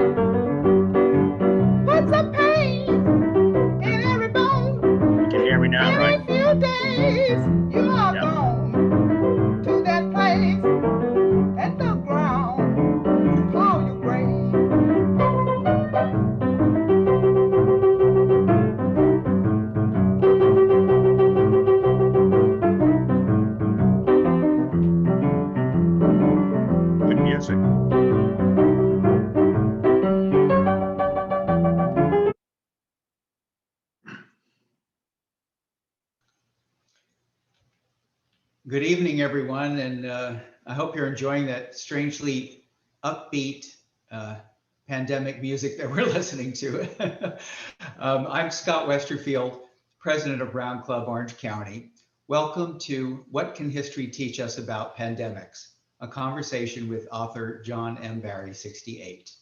Put some pain in every bone. You can hear me now, right? Every few days you are Yep. gone to that place at the ground you call your grave. Good music. Good evening, everyone, and I hope you're enjoying that strangely upbeat pandemic music that we're listening to. I'm Scott Westerfield, president of Brown Club Orange County. Welcome to What Can History Teach Us About Pandemics? A conversation with author John M. Barry, 68.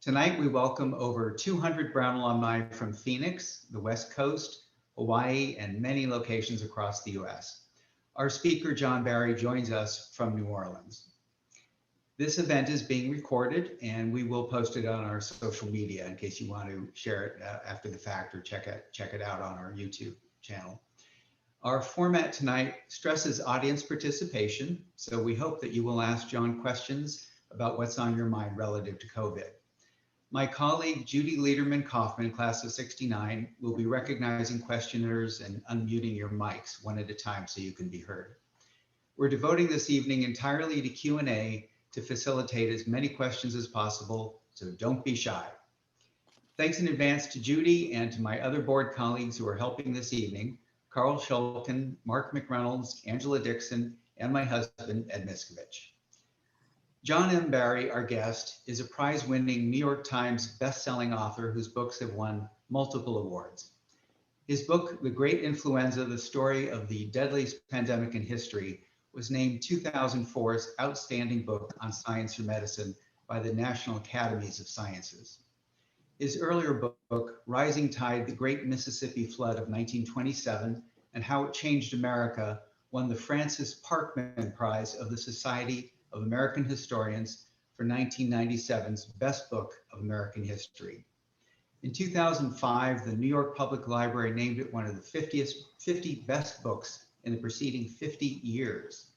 Tonight, we welcome over 200 Brown alumni from Phoenix, the West Coast, Hawaii, and many locations across the US. Our speaker, John Barry, joins us from New Orleans. This event is being recorded and we will post it on our social media in case you want to share it after the fact or check it out on our YouTube channel. Our format tonight stresses audience participation, so we hope that you will ask John questions about what's on your mind relative to COVID. My colleague, Judy Liederman Kaufman, class of 69, will be recognizing questioners and unmuting your mics one at a time so you can be heard. We're devoting this evening entirely to Q&A to facilitate as many questions as possible, so don't be shy. Thanks in advance to Judy and to my other board colleagues who are helping this evening, Carl Shulkin, Mark McReynolds, Angela Dixon, and my husband, Ed Miskovich. John M. Barry, our guest, is a prize-winning New York Times best-selling author whose books have won multiple awards. His book, The Great Influenza, The Story of the Deadliest Pandemic in History, was named 2004's Outstanding Book on Science or Medicine by the National Academies of Sciences. His earlier book, Rising Tide, The Great Mississippi Flood of 1927 and How It Changed America, won the Francis Parkman Prize of the Society of American Historians for 1997's Best Book of American History. In 2005, the New York Public Library named it one of the 50 best books in the preceding 50 years.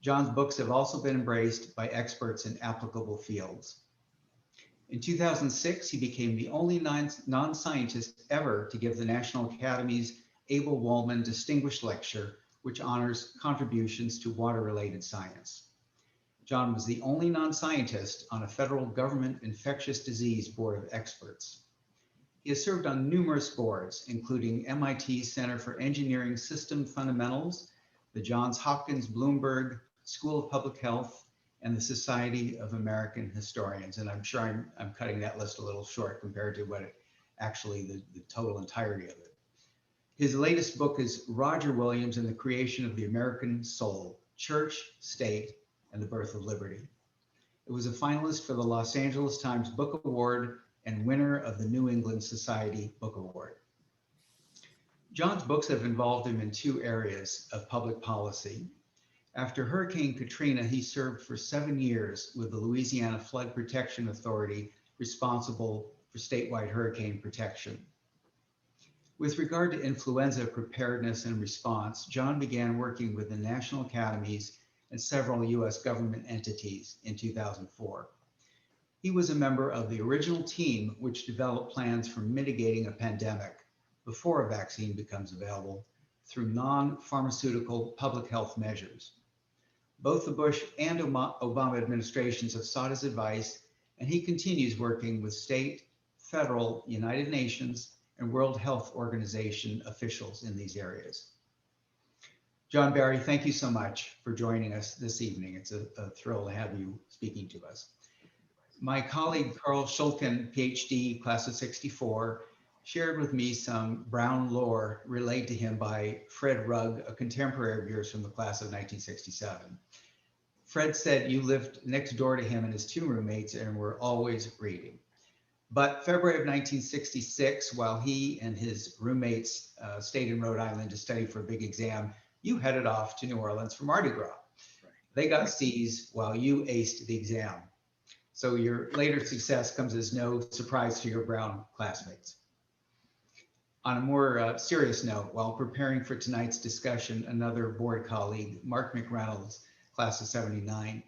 John's books have also been embraced by experts in applicable fields. In 2006, he became the only non-scientist ever to give the National Academy's Abel Woolman Distinguished Lecture, which honors contributions to water-related science. John was the only non-scientist on a federal government infectious disease board of experts. He has served on numerous boards, including MIT's Center for Engineering System Fundamentals, the Johns Hopkins Bloomberg School of Public Health, and the Society of American Historians. And I'm sure I'm cutting that list a little short compared to what the total entirety of it. His latest book is Roger Williams and the Creation of the American Soul, Church, State, and the Birth of Liberty. It was a finalist for the Los Angeles Times Book Award and winner of the New England Society Book Award. John's books have involved him in two areas of public policy. After Hurricane Katrina, he served for 7 years with the Louisiana Flood Protection Authority, responsible for statewide hurricane protection. With regard to influenza preparedness and response, John began working with the National Academies and several US government entities in 2004. He was a member of the original team which developed plans for mitigating a pandemic before a vaccine becomes available through non-pharmaceutical public health measures. Both the Bush and Obama administrations have sought his advice, and he continues working with state, federal, United Nations, and World Health Organization officials in these areas. John Barry, thank you so much for joining us this evening. It's a thrill to have you speaking to us. My colleague, Carl Shulkin, PhD, class of 64, shared with me some Brown lore relayed to him by Fred Rugg, a contemporary of yours from the class of 1967. Fred said you lived next door to him and his two roommates and were always reading. But February of 1966, while he and his roommates stayed in Rhode Island to study for a big exam, you headed off to New Orleans for Mardi Gras. They got C's while you aced the exam. so your later success comes as no surprise to your Brown classmates. On a more serious note, while preparing for tonight's discussion, another board colleague, Mark McReynolds, class of 79,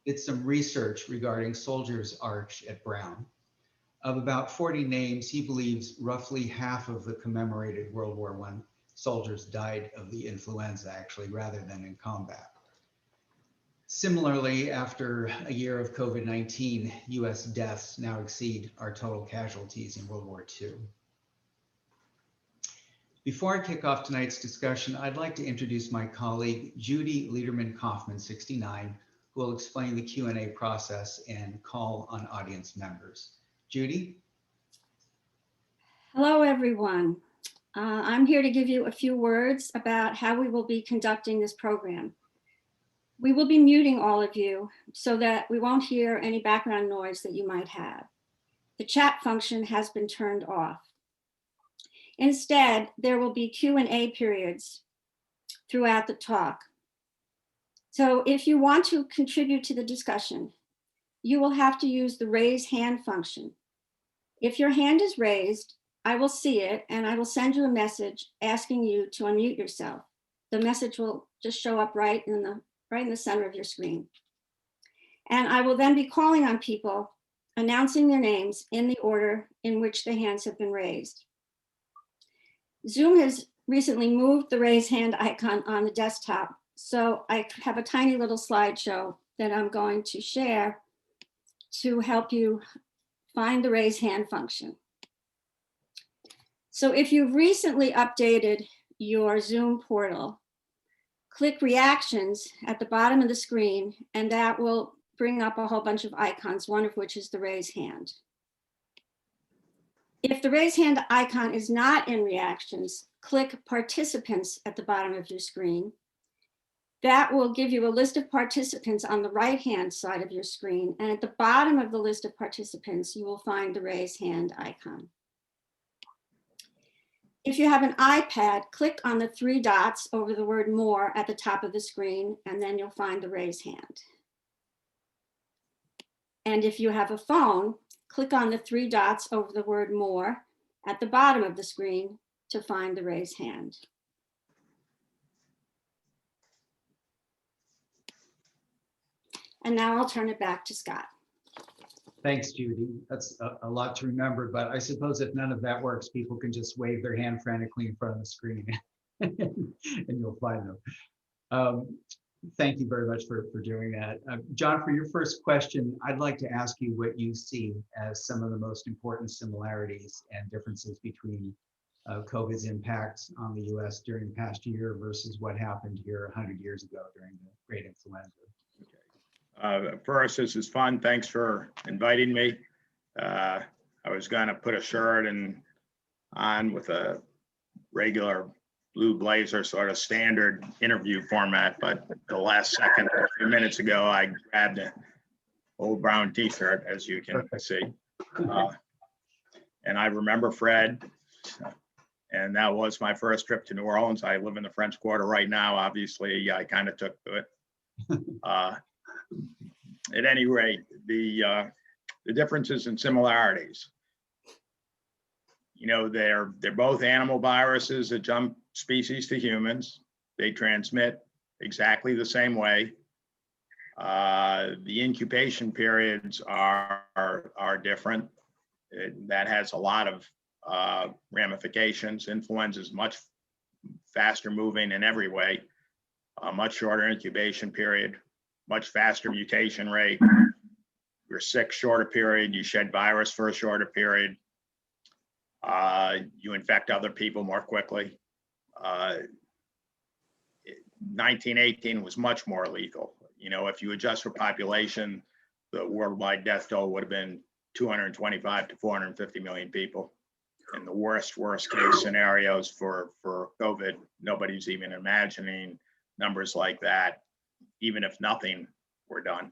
did some research regarding Soldiers Arch at Brown. Of about 40 names, he believes roughly half of the commemorated World War I soldiers died of the influenza, actually, rather than in combat. Similarly, after a year of COVID-19, US deaths now exceed our total casualties in World War II. Before I kick off tonight's discussion, I'd like to introduce my colleague, Judy Liederman-Kaufman, 69, who will explain the Q&A process and call on audience members. Judy? Hello, everyone. I'm here to give you a few words about how we will be conducting this program. We will be muting all of you so that we won't hear any background noise that you might have. The chat function has been turned off. Instead, there will be Q&A periods throughout the talk. So if you want to contribute to the discussion, you will have to use the raise hand function. If your hand is raised, I will see it and I will send you a message asking you to unmute yourself. The message will just show up right in the center of your screen. And I will then be calling on people, announcing their names in the order in which the hands have been raised. Zoom has recently moved the raise hand icon on the desktop, so I have a tiny little slideshow that I'm going to share to help you find the raise hand function. So if you've recently updated your Zoom portal, click reactions at the bottom of the screen, and that will bring up a whole bunch of icons, one of which is the raise hand. If the raise hand icon is not in reactions, click participants at the bottom of your screen. That will give you a list of participants on the right-hand side of your screen. And at the bottom of the list of participants, you will find the raise hand icon. If you have an iPad, click on the three dots over the word more at the top of the screen, and then you'll find the raise hand. And if you have a phone, click on the three dots over the word more at the bottom of the screen to find the raise hand. And now I'll turn it back to Scott. Thanks, Judy. That's a lot to remember, but I suppose if none of that works, people can just wave their hand frantically in front of the screen and you'll find them. Thank you very much for doing that. John, for your first question, I'd like to ask you what you see as some of the most important similarities and differences between COVID's impact on the US during the past year versus what happened here 100 years ago during the Great Influenza. First, this is fun. Thanks for inviting me. I was going to put a shirt on with a regular blue blazer, sort of standard interview format, but the last second, a few minutes ago, I grabbed an old brown t-shirt, as you can see. And I remember Fred, and that was my first trip to New Orleans. I live in the French Quarter right now. Obviously, I kind of took to it. At any rate, the differences and similarities. You know, they're both animal viruses that jump species to humans. They transmit exactly the same way. The incubation periods are different. That has a lot of ramifications. Influenza is much faster moving in every way, a much shorter incubation period, much faster mutation rate. You're sick shorter period, you shed virus for a shorter period. You infect other people more quickly. 1918 was much more lethal. You know, if you adjust for population, the worldwide death toll would have been 225 to 450 million people. And the worst case scenarios for COVID, nobody's even imagining numbers like that, even if nothing were done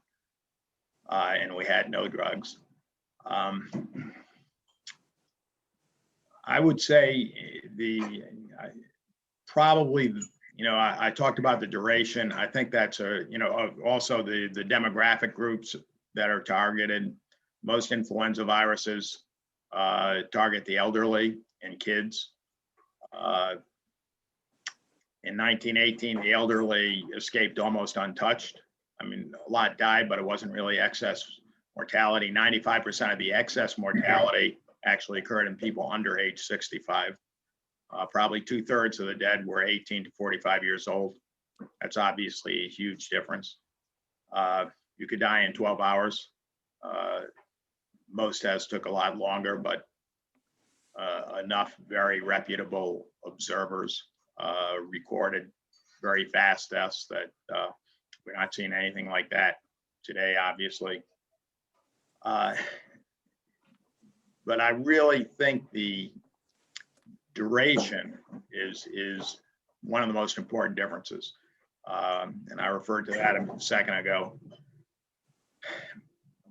and we had no drugs. I would say probably, you know, I talked about the duration. I think that's also the demographic groups that are targeted. Most influenza viruses target the elderly and kids. In 1918, the elderly escaped almost untouched. I mean, a lot died, but it wasn't really excess mortality. 95% of the excess mortality actually occurred in people under age 65. Probably 2/3 of the dead were 18 to 45 years old. That's obviously a huge difference. You could die in 12 hours. Most tests took a lot longer, but enough very reputable observers recorded very fast deaths that we're not seeing anything like that today, obviously. But I really think the duration is one of the most important differences. And I referred to that a second ago.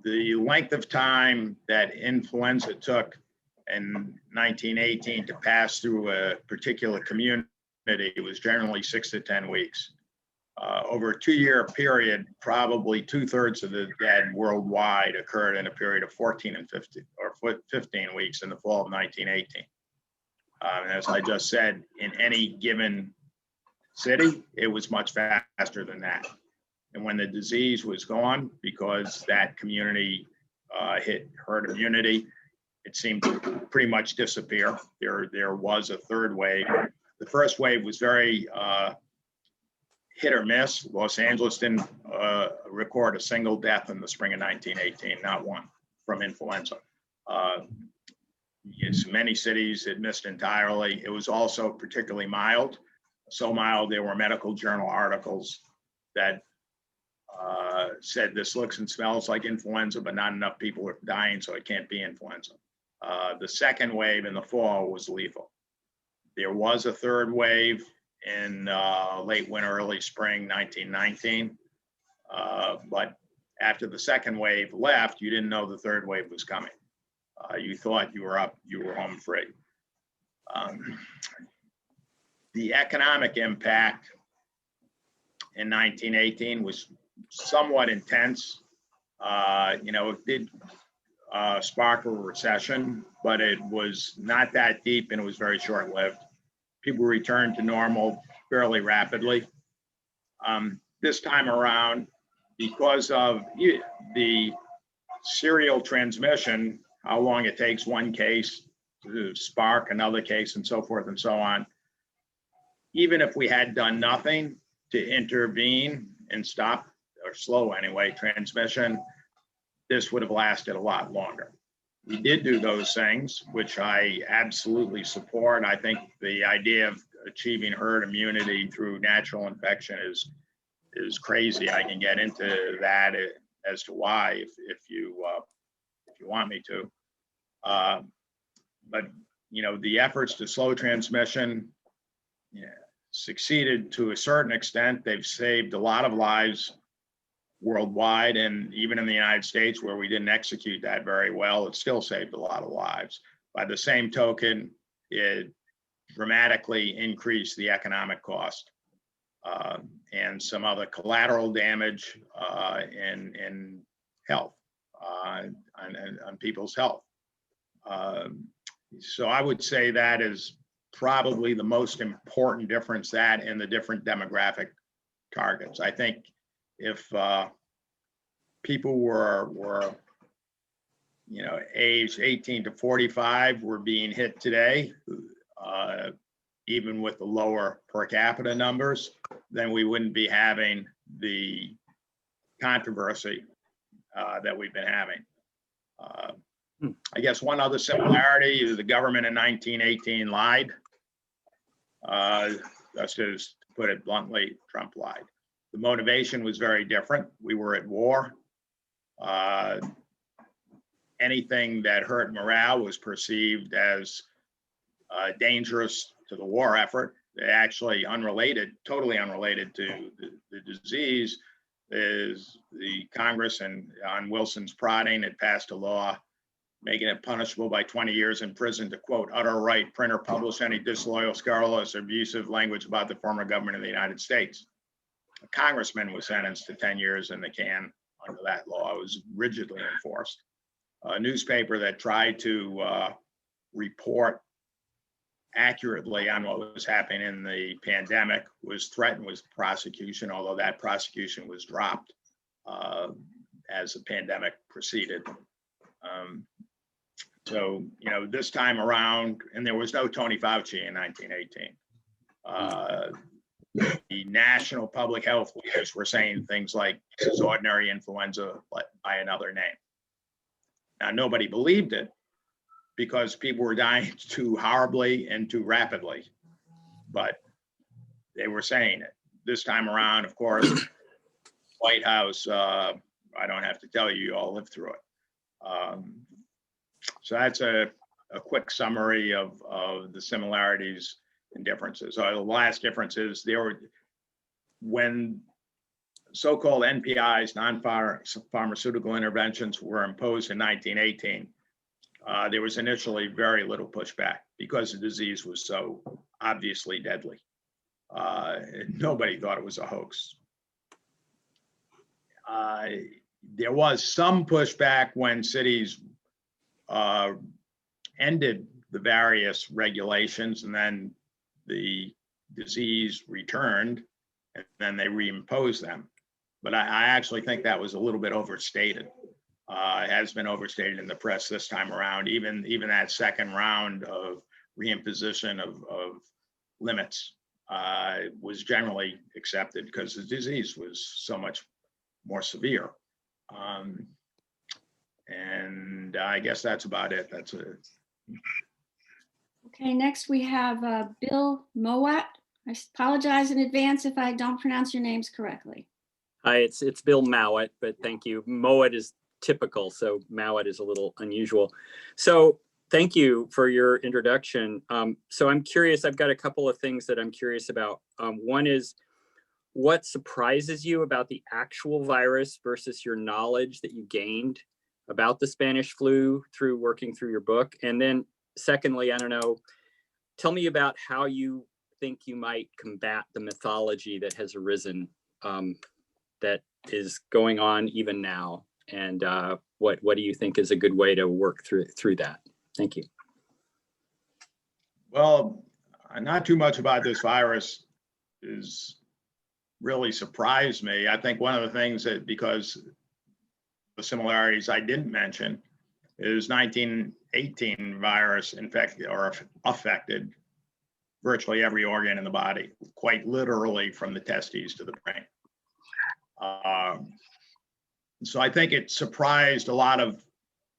The length of time that influenza took in 1918 to pass through a particular community was generally 6 to 10 weeks. Over a 2-year period, probably 2/3 of the dead worldwide occurred in a period of 14 and 15 weeks in the fall of 1918. And as I just said, in any given city, it was much faster than that. And when the disease was gone, because that community hit herd immunity, it seemed to pretty much disappear. There was a third wave. The first wave was very hit or miss. Los Angeles didn't record a single death in the spring of 1918, not one, from influenza. Yes, many cities it missed entirely. It was also particularly mild. So mild, there were medical journal articles that said this looks and smells like influenza, but not enough people are dying, so it can't be influenza. The second wave in the fall was lethal. There was a third wave in late winter, early spring 1919. But after the second wave left, you didn't know the third wave was coming. You thought you were home free. The economic impact in 1918 was somewhat intense. It did spark a recession, but it was not that deep and it was very short-lived. People returned to normal fairly rapidly. This time around, because of the serial transmission, how long it takes one case to spark another case and so forth and so on, even if we had done nothing to intervene and stop, or slow anyway, transmission, this would have lasted a lot longer. We did do those things, which I absolutely support. I think the idea of achieving herd immunity through natural infection is crazy. I can get into that as to why if you want me to. But the efforts to slow transmission succeeded to a certain extent. They've saved a lot of lives worldwide, and even in the United States, where we didn't execute that very well, it still saved a lot of lives. By the same token, it dramatically increased the economic cost and some other collateral damage in health, on people's health. So I would say that is probably the most important difference, that and the different demographic targets. I think if people were aged 18 to 45 were being hit today, even with the lower per capita numbers, then we wouldn't be having the controversy that we've been having. I guess one other similarity is the government in 1918 lied. That's just, to put it bluntly, Trump lied. The motivation was very different. We were at war. Anything that hurt morale was perceived as dangerous to the war effort. They actually totally unrelated to the disease, is the Congress, and on Wilson's prodding, had passed a law making it punishable by 20 years in prison to, quote, utter, write, print, or publish any disloyal, scurrilous, or abusive language about the former government of the United States. A congressman was sentenced to 10 years in the can under that law. It was rigidly enforced. a newspaper that tried to report accurately on what was happening in the pandemic was threatened with prosecution, although that prosecution was dropped as the pandemic proceeded. So, you know, this time around, and there was no Tony Fauci in 1918. The national public health leaders were saying things like, this is ordinary influenza by another name. Now, nobody believed it because people were dying too horribly and too rapidly, but they were saying it. This time around, of course, White House, I don't have to tell you, you all lived through it. So that's a quick summary of the similarities and differences. So the last difference is when so-called NPIs, non-pharmaceutical interventions, were imposed in 1918, there was initially very little pushback because the disease was so obviously deadly. Nobody thought it was a hoax. There was some pushback when cities ended the various regulations, and then the disease returned, and then they reimposed them. But I actually think that was a little bit overstated. It has been overstated in the press this time around. Even that second round of reimposition of limits was generally accepted because the disease was so much more severe. And I guess that's about it. That's it. Okay, next we have Bill Mowat. I apologize in advance if I don't pronounce your names correctly. Hi, it's Bill Mowat, but thank you. Mowat is typical, so Mowat is a little unusual. So thank you for your introduction. So I'm curious, I've got a couple of things that I'm curious about. One is, what surprises you about the actual virus versus your knowledge that you gained about the Spanish flu through working through your book? And then secondly, I don't know, tell me about how you think you might combat the mythology that has arisen that is going on even now. And what do you think is a good way to work through that? Thank you. Well, not too much about this virus is really surprised me. I think one of the things that, because the similarities I didn't mention, is 1918 virus infected or affected virtually every organ in the body, quite literally from the testes to the brain. So I think it surprised a lot of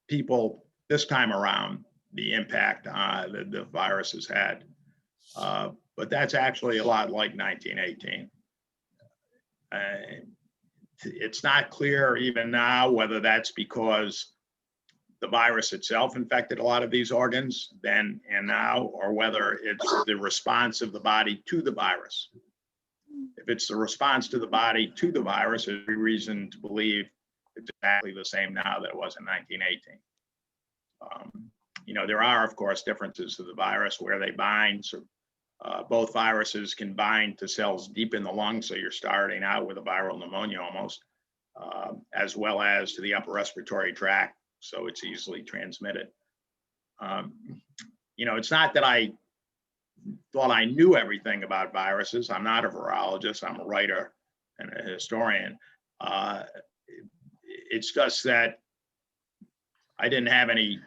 people this time around, the impact that the virus has had. But that's actually a lot like 1918. It's not clear even now whether that's because the virus itself infected a lot of these organs then and now, or whether it's the response of the body to the virus. If it's the response to the body to the virus, there's every reason to believe it's exactly the same now that it was in 1918. You know, there are, of course, differences to the virus where they bind. So both viruses can bind to cells deep in the lungs, so you're starting out with a viral pneumonia almost, as well as to the upper respiratory tract, so it's easily transmitted. You know, it's not that I thought I knew everything about viruses. I'm not a virologist, I'm a writer and a historian. It's just that I didn't have any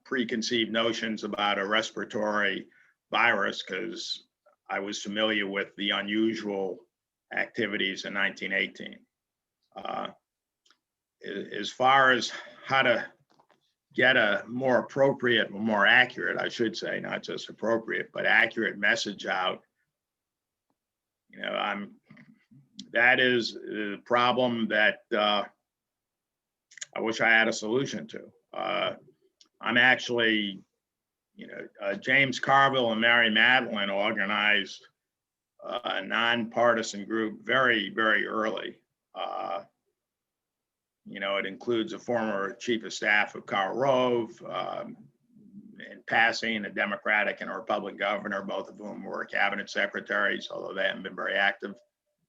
preconceived notions about a respiratory virus because I was familiar with the unusual activities in 1918. As far as how to get a more appropriate, more accurate, I should say, not just appropriate, but accurate message out, you know, that is the problem that I wish I had a solution to. I'm actually, you know, James Carville and Mary Madeline organized a nonpartisan group very, very early. You know, it includes a former chief of staff of Karl Rove, in passing, a Democratic and a Republican governor, both of whom were cabinet secretaries, although they haven't been very active.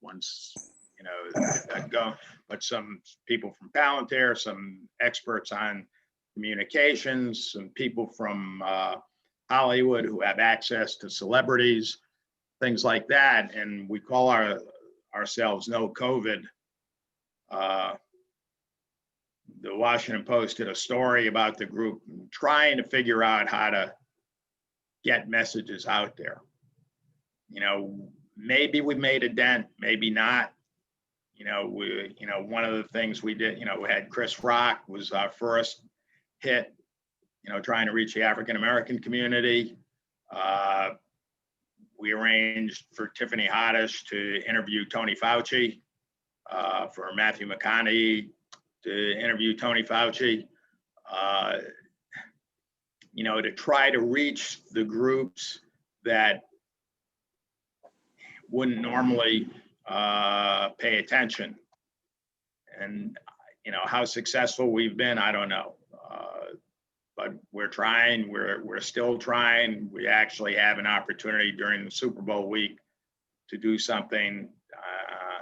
One's you know, that go, but some people from Palantir, some experts on communications, some people from Hollywood who have access to celebrities, things like that. And we call ourselves No COVID. The Washington Post did a story about the group trying to figure out how to get messages out there. You know, maybe we made a dent, maybe not. You know, one of the things we did, you know, we had Chris Rock was our first hit, you know, trying to reach the African-American community. We arranged for Tiffany Haddish to interview Tony Fauci, for Matthew McConaughey to interview Tony Fauci, you know, to try to reach the groups that wouldn't normally pay attention. And, you know, how successful we've been, I don't know. But we're trying, we're still trying. We actually have an opportunity during the Super Bowl week to do something.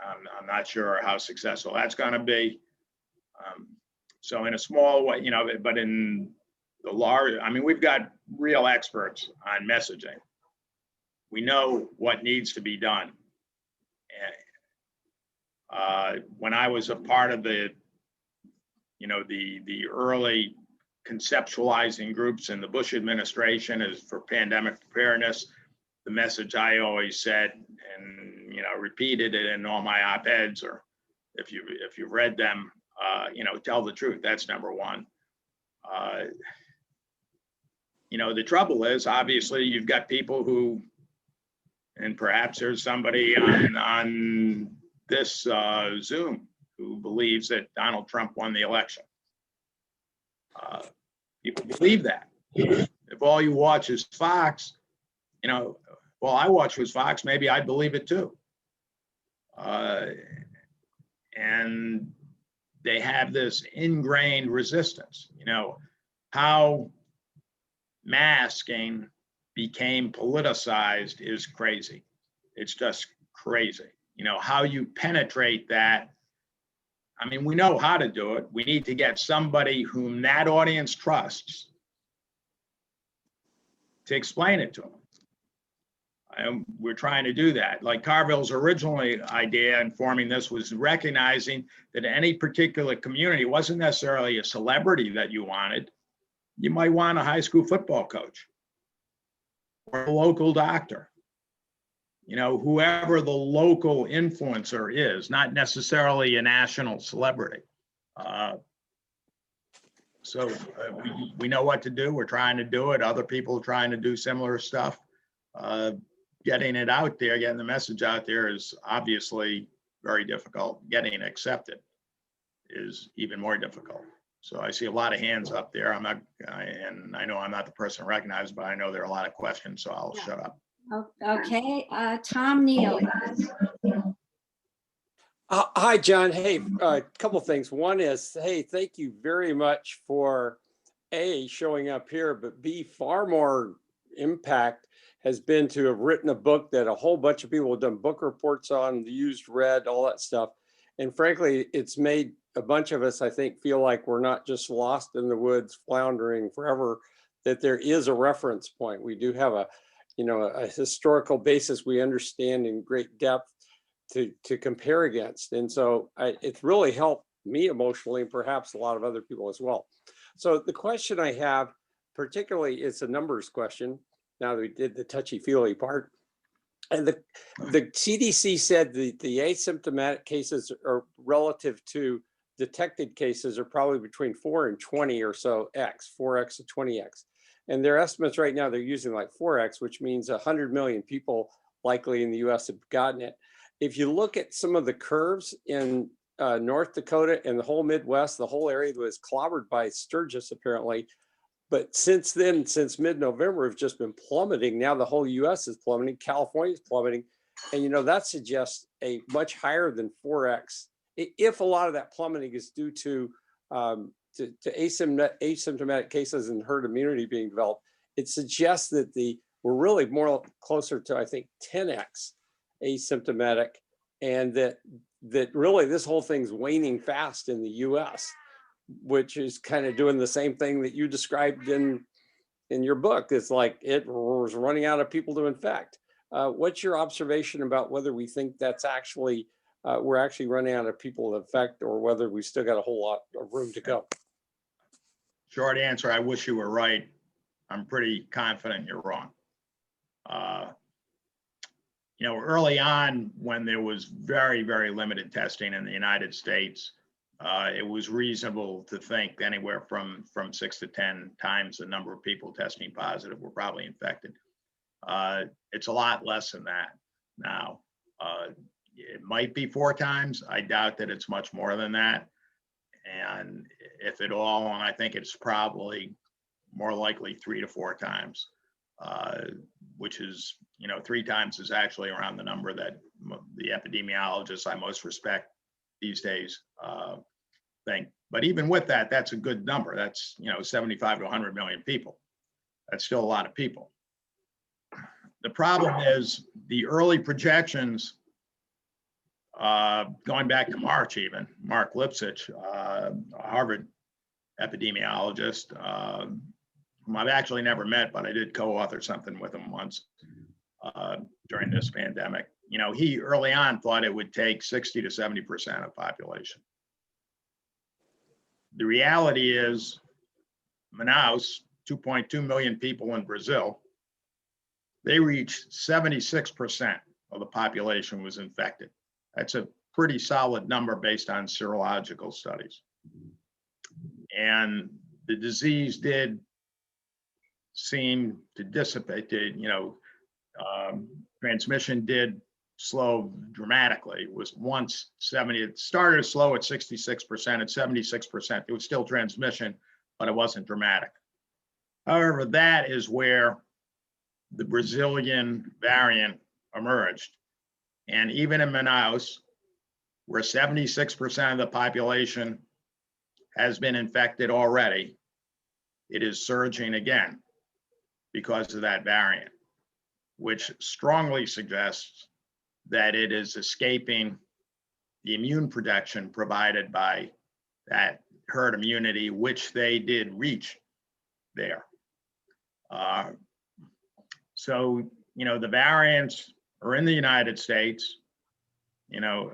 I'm not sure how successful that's going to be. So in a small way, you know, but in the large, I mean, we've got real experts on messaging. We know what needs to be done. And when I was a part of the, you know, the early conceptualizing groups in the Bush administration as for pandemic preparedness, the message I always said, and, you know, repeated it in all my op-eds, or if you've read them, you know, tell the truth. That's number one. You know, the trouble is, obviously, you've got people who, and perhaps there's somebody on this Zoom who believes that Donald Trump won the election. People believe that. If all you watch is Fox, you know, well, I watch was Fox, maybe I'd believe it too. And they have this ingrained resistance. You know, how masking became politicized is crazy. It's just crazy. You know, how you penetrate that. I mean, we know how to do it. We need to get somebody whom that audience trusts to explain it to them. And we're trying to do that. Like Carville's original idea in forming this was recognizing that any particular community wasn't necessarily a celebrity that you wanted. You might want a high school football coach or a local doctor. You know, whoever the local influencer is, not necessarily a national celebrity. So we know what to do. We're trying to do it. Other people are trying to do similar stuff. Getting it out there, getting the message out there is obviously very difficult. Getting it accepted is even more difficult. So I see a lot of hands up there. And I know I'm not the person recognized, but I know there are a lot of questions, so I'll shut up. Okay, Tom Neal. Hi, John. Hey, a couple things. One is, hey, thank you very much for A, showing up here, but B, far more impact has been to have written a book that a whole bunch of people have done book reports on, used, read, all that stuff. And frankly, it's made a bunch of us, I think, feel like we're not just lost in the woods, floundering forever, that there is a reference point. We do have a historical basis we understand in great depth to compare against. And so it's really helped me emotionally, and perhaps a lot of other people as well. So the question I have, particularly, it's a numbers question, now that we did the touchy-feely part. And the CDC said the asymptomatic cases are relative to detected cases are probably between 4 and 20 or so X, 4X to 20X. And their estimates right now, they're using like 4X, which means 100 million people likely in the US have gotten it. If you look at some of the curves in North Dakota and the whole Midwest, the whole area was clobbered by Sturgis apparently. But since then, since mid-November, have just been plummeting. Now the whole US is plummeting, California is plummeting. And that suggests a much higher than 4X. If a lot of that plummeting is due to asymptomatic cases and herd immunity being developed, it suggests that we're really more closer to, I think, 10X asymptomatic, and that that really this whole thing's waning fast in the US, which is kind of doing the same thing that you described in your book. It's like it was running out of people to infect. What's your observation about whether we think that's actually, we're actually running out of people to infect, or whether we still got a whole lot of room to go? Short answer, I wish you were right. I'm pretty confident you're wrong. You know, early on, when there was very, very limited testing in the United States, it was reasonable to think anywhere from 6 to 10 times the number of people testing positive were probably infected. It's a lot less than that now. It might be 4 times. I doubt that it's much more than that. And if at all, and I think it's probably more likely 3 to 4 times, which is, you know, 3 times is actually around the number that the epidemiologists I most respect these days think. But even with that, that's a good number. That's, you know, 75 to 100 million people. That's still a lot of people. The problem is the early projections, going back to March even, Mark Lipsitch, a Harvard epidemiologist, whom I've actually never met, but I did co-author something with him once during this pandemic. You know, he early on thought it would take 60 to 70% of population. The reality is Manaus, 2.2 million people in Brazil, they reached 76% of the population was infected. That's a pretty solid number based on serological studies. And the disease did seem to dissipate, transmission did slow dramatically. It was once 70, it started slow at 66%, at 76%, it was still transmission, but it wasn't dramatic. However, that is where the Brazilian variant emerged. And even in Manaus, where 76% of the population has been infected already, it is surging again because of that variant, which strongly suggests that it is escaping the immune protection provided by that herd immunity, which they did reach there. So, you know, the variants are in the United States. You know,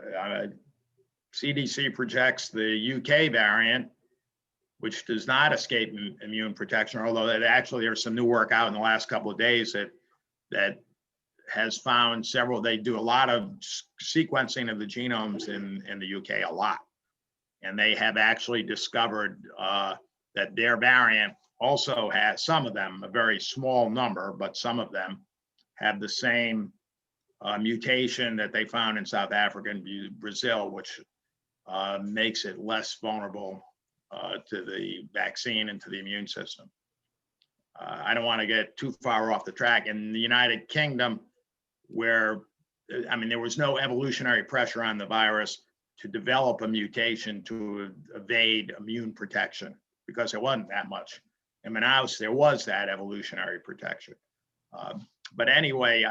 CDC projects the UK variant, which does not escape immune protection, although that actually there's some new work out in the last couple of days that has found several, they do a lot of sequencing of the genomes in the UK, a lot. And they have actually discovered that their variant also has, some of them, a very small number, but some of them have the same mutation that they found in South Africa and Brazil, which makes it less vulnerable to the vaccine and to the immune system. I don't want to get too far off the track. In the United Kingdom, where, I mean, there was no evolutionary pressure on the virus to develop a mutation to evade immune protection because there wasn't that much. In Manaus, there was that evolutionary protection. But anyway,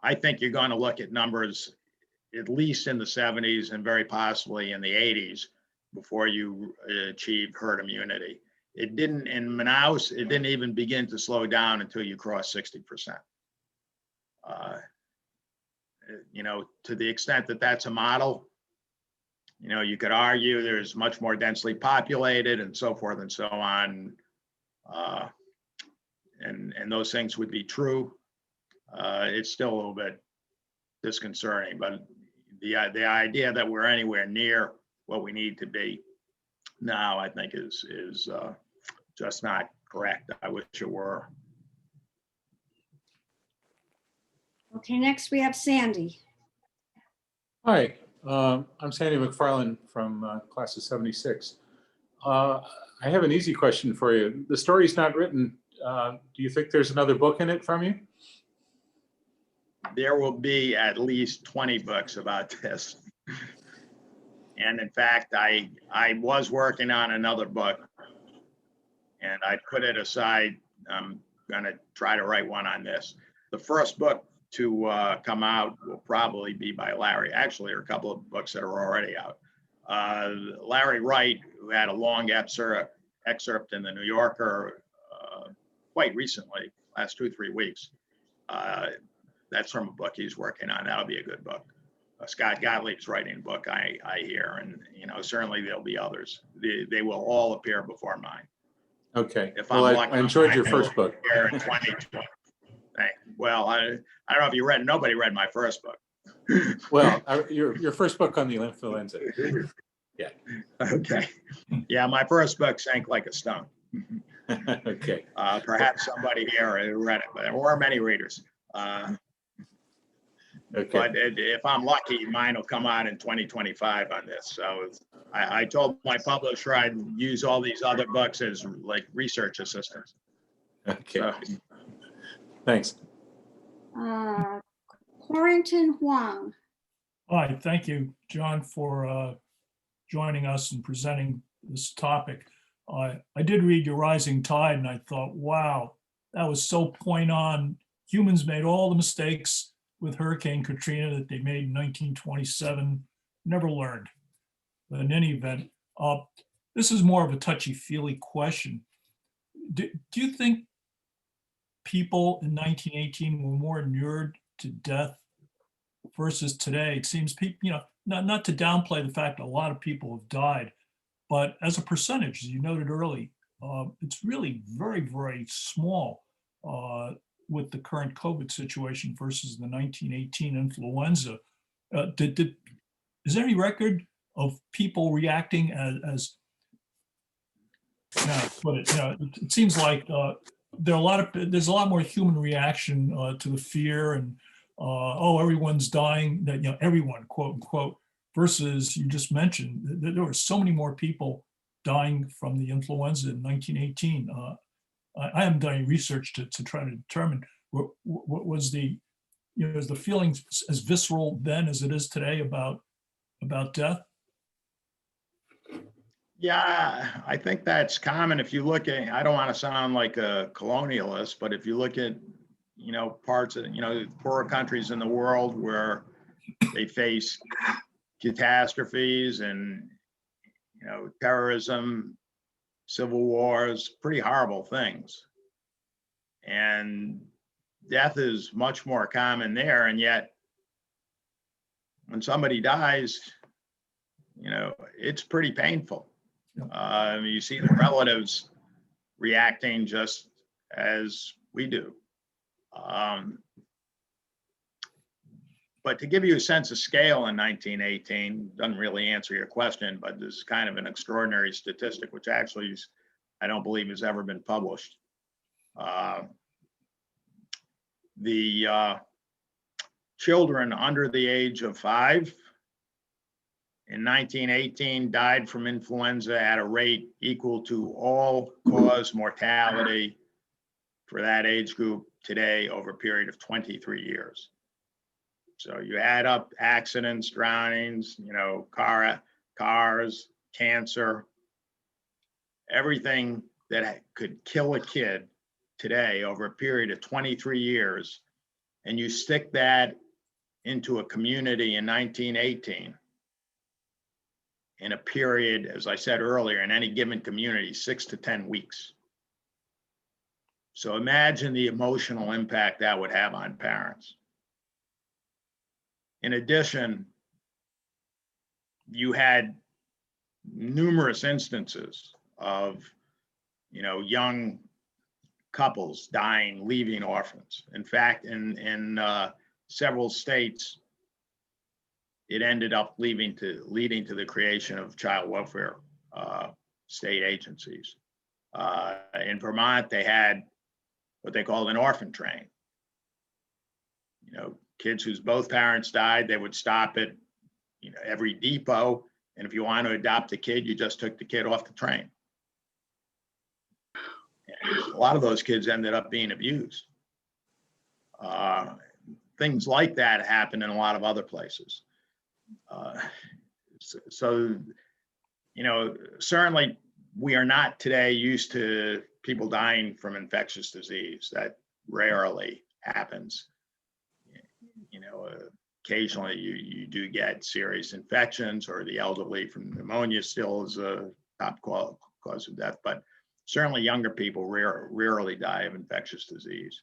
I think you're going to look at numbers at least in the 70s and very possibly in the 80s before you achieve herd immunity. It didn't, in Manaus, it didn't even begin to slow down until you crossed 60%. To the extent that that's a model, you could argue there's much more densely populated and so forth and so on. And those things would be true. It's still a little bit disconcerting, but the idea that we're anywhere near what we need to be now, I think is just not correct. I wish it were. Okay, next we have Sandy. Hi, I'm Sandy Mcfarlane from class of 76. I have an easy question for you. The story's not written. Do you think there's another book in it from you? There will be at least 20 books about this. And in fact, I was working on another book and I put it aside. I'm going to try to write one on this. The first book to come out will probably be by Larry. Actually, there are a couple of books that are already out. Larry Wright, who had a long excerpt in the New Yorker quite recently, last 2-3 weeks. That's from a book he's working on. That'll be a good book. Scott Gottlieb's writing a book, I hear, and certainly there'll be others. They will all appear before mine. Okay. If Well, I'm lucky, I enjoyed your first book. In 2020. Well, I don't know if you read. Nobody read my first book. Well, your first book on the influenza. Yeah. Okay. Yeah, my first book sank like a stone. Okay. Perhaps somebody here read it, but there were many readers. Okay. But if I'm lucky, mine will come out in 2025 on this. So I told my publisher I'd use all these other books as like research assistants. Okay. So, Thanks. Quarrington Huang. Hi, thank you, John, for joining us and presenting this topic. I did read your Rising Tide and I thought, wow, that was so point on. Humans made all the mistakes with Hurricane Katrina that they made in 1927, never learned. But in any event, this is more of a touchy-feely question. Do you think people in 1918 were more inured to death versus today? It seems people, not to downplay the fact that a lot of people have died, but as a percentage, as you noted early, it's really very, very small with the current COVID situation versus the 1918 influenza. Is there any record of people reacting as it seems like there's a lot more human reaction to the fear and everyone's dying, that everyone, quote unquote, versus you just mentioned that there were so many more people dying from the influenza in 1918. I haven't done any research to try to determine what was the is the feeling as visceral then as it is today about death. yeah, I think that's common. If you look at, I don't want to sound like a colonialist, but if you look at, parts of, poorer countries in the world where they face catastrophes and, terrorism, civil wars, pretty horrible things. And death is much more common there. And yet, when somebody dies, it's pretty painful. You see the relatives reacting just as we do. But to give you a sense of scale in 1918, doesn't really answer your question, but this is kind of an extraordinary statistic, which actually I don't believe has ever been published. The children under the age of 5 in 1918 died from influenza at a rate equal to all-cause mortality for that age group today over a period of 23 years. So you add up accidents, drownings, cars, cancer, everything that could kill a kid today over a period of 23 years, and you stick that into a community in 1918, in a period, as I said earlier, in any given community, 6 to 10 weeks. So imagine the emotional impact that would have on parents. In addition, you had numerous instances of, young couples dying, leaving orphans. In fact, in several states, it ended up leading to the creation of child welfare state agencies. In Vermont, they had what they called an orphan train. Kids whose both parents died, they would stop at every depot, and if you want to adopt a kid, you just took the kid off the train. And a lot of those kids ended up being abused. Things like that happen in a lot of other places. Certainly we are not today used to people dying from infectious disease. That rarely happens occasionally you do get serious infections, or the elderly from pneumonia still is a top cause of death, but certainly younger people rarely die of infectious disease.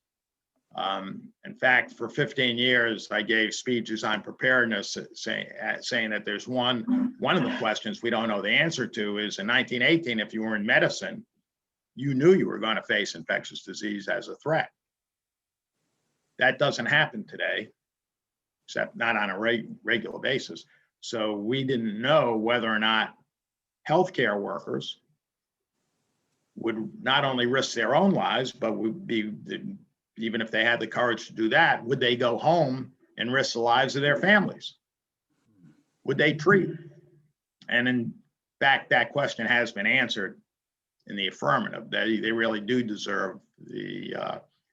In fact, for 15 years, I gave speeches on preparedness, saying that there's one of the questions we don't know the answer to is, in 1918, if you were in medicine, you knew you were going to face infectious disease as a threat. That doesn't happen today, except not on a regular basis. So we didn't know whether or not healthcare workers would not only risk their own lives, but would be, even if they had the courage to do that, would they go home and risk the lives of their families? Would they treat? And in fact, that question has been answered in the affirmative. They really do deserve the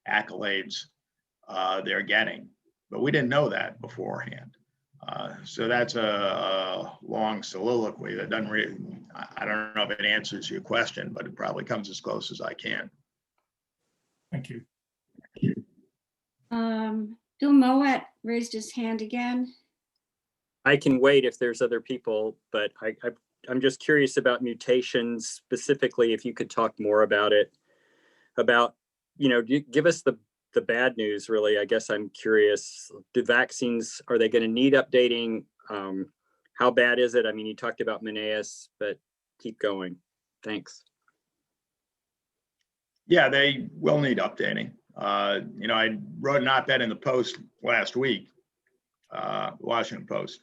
accolades they're getting, but we didn't know that beforehand. So that's a long soliloquy that doesn't really, I don't know if it answers your question, but it probably comes as close as I can. Thank you. Bill Moet raised his hand again. I can wait if there's other people, but I'm just curious about mutations specifically, if you could talk more about it, about, give us the bad news, really. I guess I'm curious, do vaccines, are they going to need updating? How bad is it? I mean, you talked about Menaeus, but keep going. Thanks. Yeah, they will need updating. I wrote an op-ed in the Post last week, Washington Post,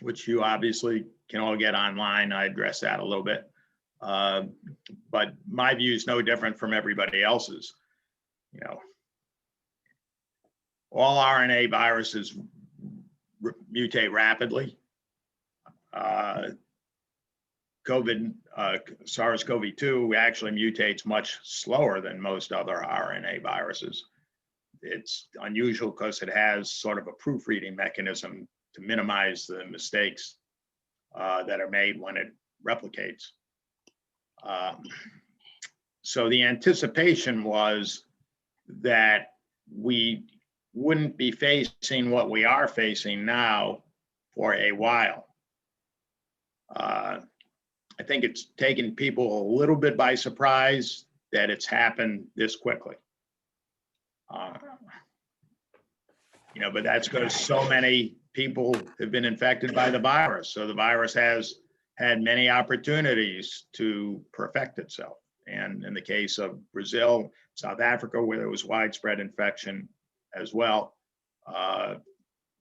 which you obviously can all get online. I address that a little bit. But my view is no different from everybody else's. All RNA viruses mutate rapidly. SARS-CoV-2 actually mutates much slower than most other RNA viruses. It's unusual because it has sort of a proofreading mechanism to minimize the mistakes that are made when it replicates. So the anticipation was that we wouldn't be facing what we are facing now for a while. I think it's taken people a little bit by surprise that it's happened this quickly. But that's because so many people have been infected by the virus. So the virus has had many opportunities to perfect itself. And in the case of Brazil, South Africa, where there was widespread infection as well,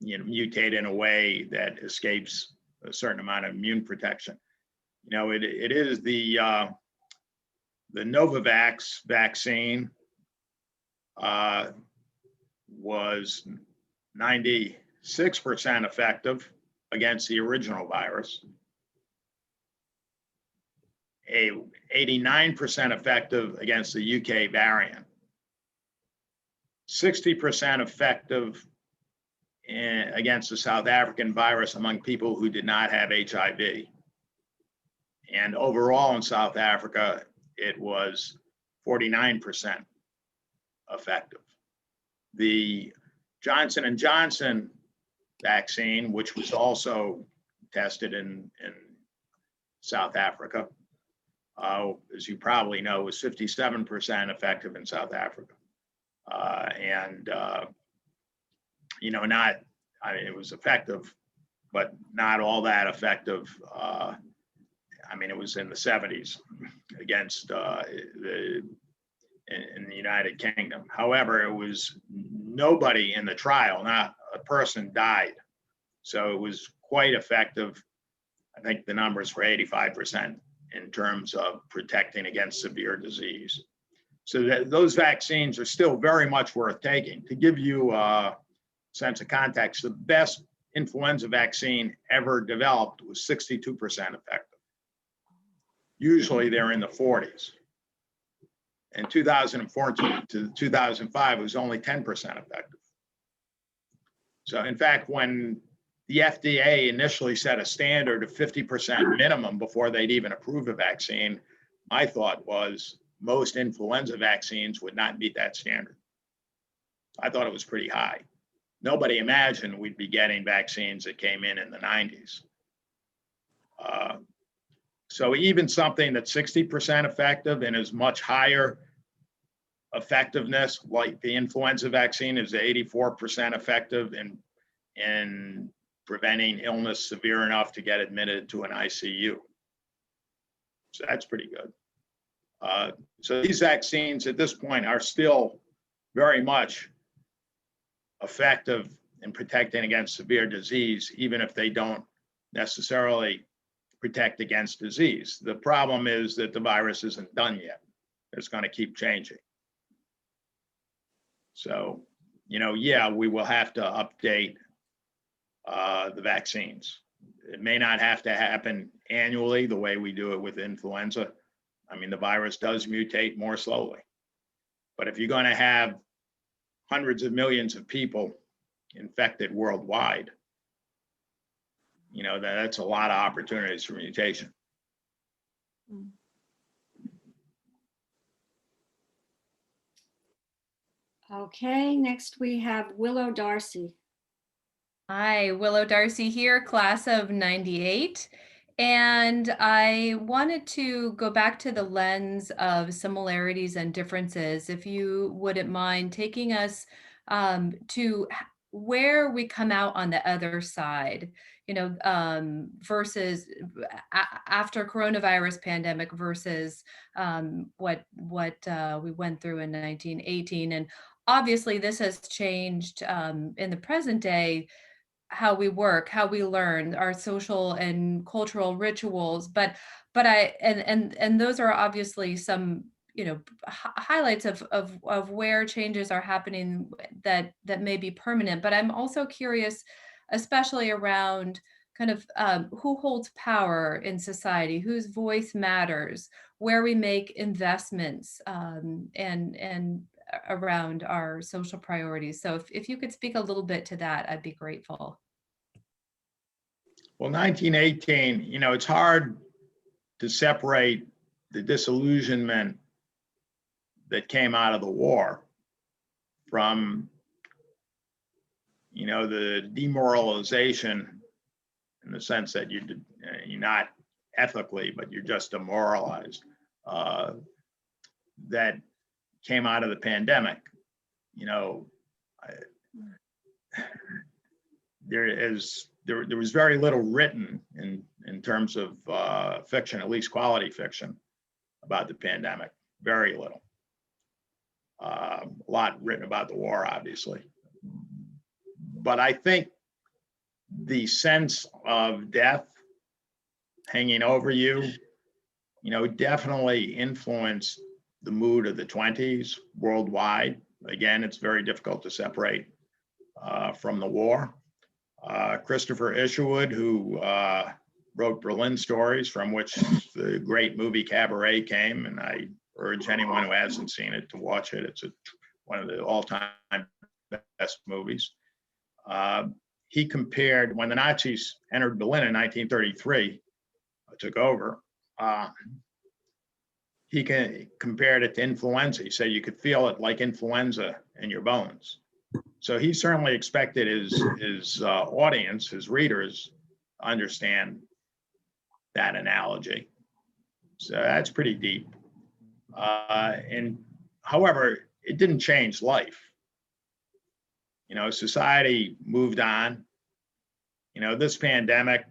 mutate in a way that escapes a certain amount of immune protection. It is the Novavax vaccine was 96% effective against the original virus, 89% effective against the UK variant, 60% effective against the South African virus among people who did not have HIV. And overall in South Africa, it was 49% effective. The Johnson & Johnson vaccine, which was also tested in South Africa, as you probably know, was 57% effective in South Africa. It was effective, but not all that effective. It was in the 70s against in the United Kingdom. However, it was nobody in the trial, not a person died. So it was quite effective. I think the numbers were 85% in terms of protecting against severe disease. So those vaccines are still very much worth taking. To give you a sense of context, the best influenza vaccine ever developed was 62% effective. Usually they're in the 40s. In 2014 to 2005, it was only 10% effective. So in fact, when the FDA initially set a standard of 50% minimum before they'd even approve a vaccine, my thought was most influenza vaccines would not meet that standard. I thought it was pretty high. Nobody imagined we'd be getting vaccines that came in the 90s. So even something that's 60% effective and is much higher effectiveness, like the influenza vaccine is 84% effective in preventing illness severe enough to get admitted to an ICU. So that's pretty good. So these vaccines at this point are still very much effective in protecting against severe disease, even if they don't necessarily protect against disease. The problem is that the virus isn't done yet. It's going to keep changing. So, yeah, we will have to update the vaccines. It may not have to happen annually the way we do it with influenza. I mean, the virus does mutate more slowly. But if you're going to have hundreds of millions of people infected worldwide, that's a lot of opportunities for mutation. Okay, next we have Willow Darcy. Hi, Willow Darcy here, class of 98. And I wanted to go back to the lens of similarities and differences, if you wouldn't mind taking us to where we come out on the other side, versus after coronavirus pandemic versus what we went through in 1918. And obviously this has changed in the present day, how we work, how we learn, our social and cultural rituals, but those are obviously some highlights of where changes are happening that may be permanent. But I'm also curious, especially around kind of who holds power in society, whose voice matters, where we make investments, and around our social priorities. So if you could speak a little bit to that, I'd be grateful. Well, 1918, it's hard to separate the disillusionment that came out of the war from, the demoralization, in the sense that you're not ethically, but you're just demoralized, that came out of the pandemic. There was very little written in terms of fiction, at least quality fiction, about the pandemic. Very little. A lot written about the war, obviously. But I think the sense of death hanging over you, definitely influenced the mood of the 20s worldwide. Again, it's very difficult to separate from the war. Christopher Isherwood, who wrote Berlin Stories, from which the great movie Cabaret came, and I urge anyone who hasn't seen it to watch it. It's one of the all-time best movies. He compared, when the Nazis entered Berlin in 1933, took over, he compared it to influenza. He said you could feel it like influenza in your bones. So he certainly expected his audience, his readers, to understand that analogy. So that's pretty deep. And however, it didn't change life. Society moved on. This pandemic,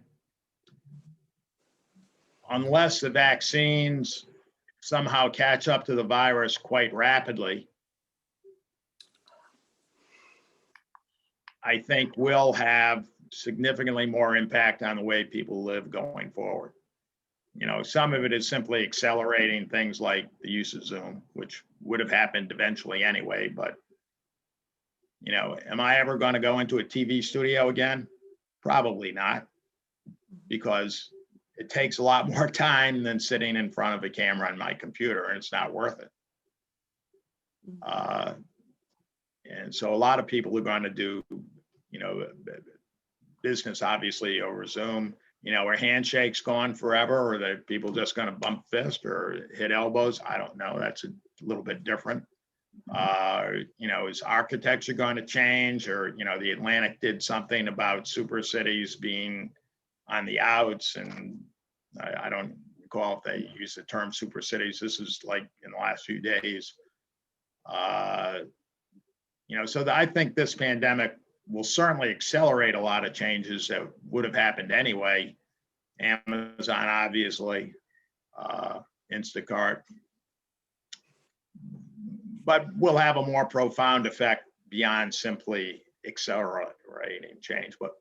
unless the vaccines somehow catch up to the virus quite rapidly, I think will have significantly more impact on the way people live going forward. Some of it is simply accelerating things like the use of Zoom, which would have happened eventually anyway. But, am I ever going to go into a TV studio again? Probably not, because it takes a lot more time than sitting in front of a camera on my computer, and it's not worth it. And so a lot of people are going to do, business obviously over Zoom. Are handshakes gone forever, or are people just going to bump fists or hit elbows? I don't know. That's a little bit different. Is architecture going to change? Or, the Atlantic did something about super cities being on the outs, and I don't recall if they use the term super cities. This is like in the last few days. So I think this pandemic will certainly accelerate a lot of changes that would have happened anyway. Amazon, obviously, Instacart, but will have a more profound effect beyond simply accelerating change. But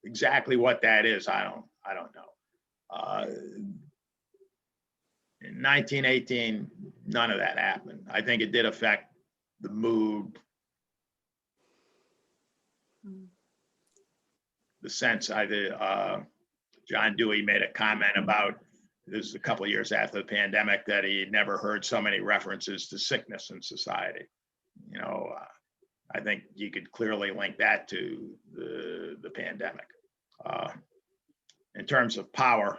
exactly what that is, I don't know. In 1918, none of that happened. I think it did affect the mood, the sense. John Dewey made a comment about, this is a couple of years after the pandemic, that he had never heard so many references to sickness in society. I think you could clearly link that to the pandemic. In terms of power,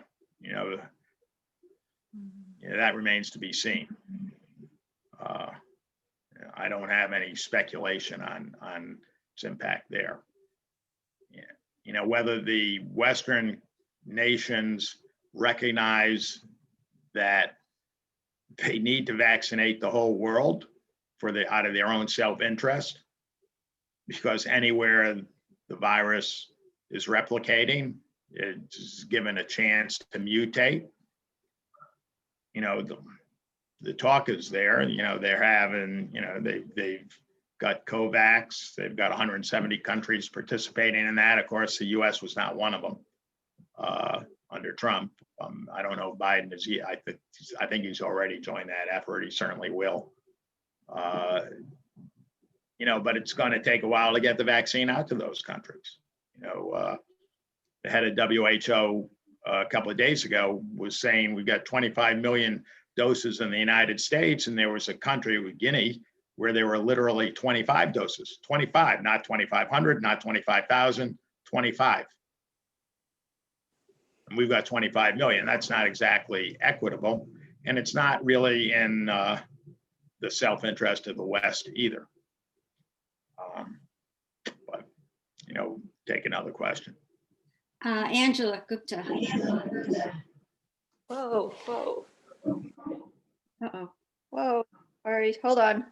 that remains to be seen. I don't have any speculation on its impact there. Whether the Western nations recognize that they need to vaccinate the whole world out of their own self-interest, because anywhere the virus is replicating, it's given a chance to mutate. The talk is there. They're having, they've got COVAX. They've got 170 countries participating in that. Of course, the U.S. was not one of them under Trump. I don't know if Biden is. I think he's already joined that effort. He certainly will. But it's going to take a while to get the vaccine out to those countries. The head of WHO a couple of days ago was saying we've got 25 million doses in the United States, and there was a country with Guinea where there were literally 25 doses, 25, not 2,500, not 25,000, 25. And we've got 25 million. That's not exactly equitable, and it's not really in the self-interest of the West either. But take another question. Angela Gupta. Whoa. Uh-oh. Whoa. All right, hold on.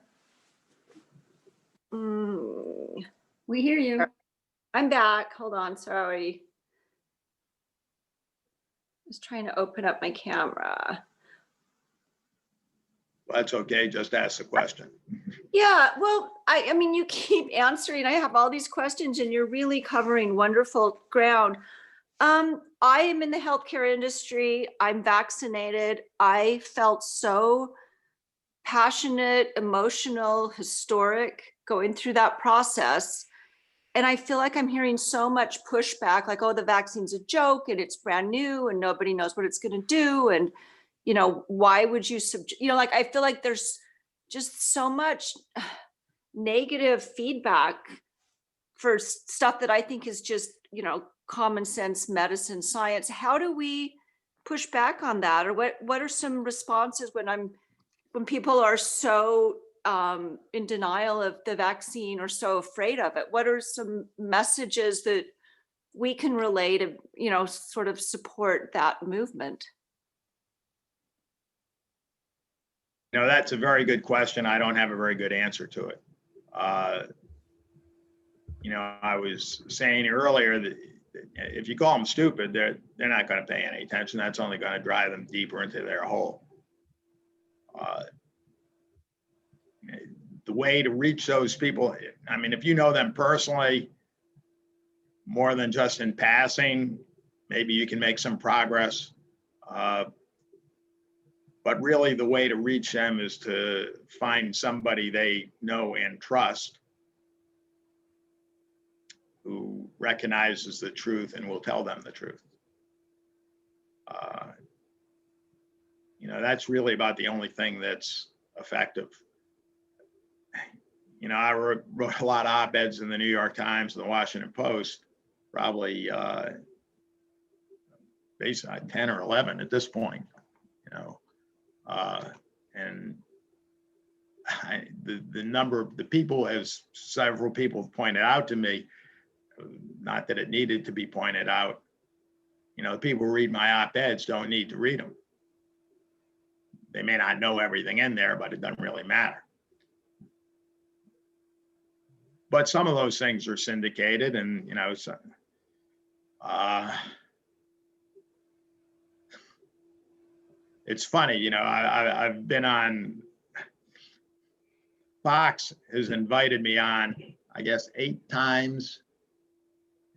We hear you. I'm back. Hold on. Sorry. Just trying to open up my camera. That's okay. Just ask the question. Yeah, well, I mean, you keep answering. I have all these questions and you're really covering wonderful ground. I am in the healthcare industry. I'm vaccinated. I felt so passionate, emotional, historic going through that process. And I feel like I'm hearing so much pushback, like, oh, the vaccine's a joke and it's brand new and nobody knows what it's going to do. And, why would you, I feel like there's just so much negative feedback for stuff that I think is just, common sense, medicine, science. How do we push back on that? Or what are some responses when people are so in denial of the vaccine or so afraid of it? What are some messages that we can relay to, sort of support that movement? That's a very good question. I don't have a very good answer to it. I was saying earlier that if you call them stupid, they're not going to pay any attention. That's only going to drive them deeper into their hole. The way to reach those people, I mean, if you know them personally, more than just in passing, maybe you can make some progress. But really the way to reach them is to find somebody they know and trust who recognizes the truth and will tell them the truth. That's really about the only thing that's effective. I wrote a lot of op-eds in the New York Times and the Washington Post, probably basically 10 or 11 at this point, and the number of the people, as several people have pointed out to me, not that it needed to be pointed out, the people who read my op-eds don't need to read them. They may not know everything in there, but it doesn't really matter. But some of those things are syndicated, and so, it's funny, I've been on, Fox has invited me on, I guess, 8 times,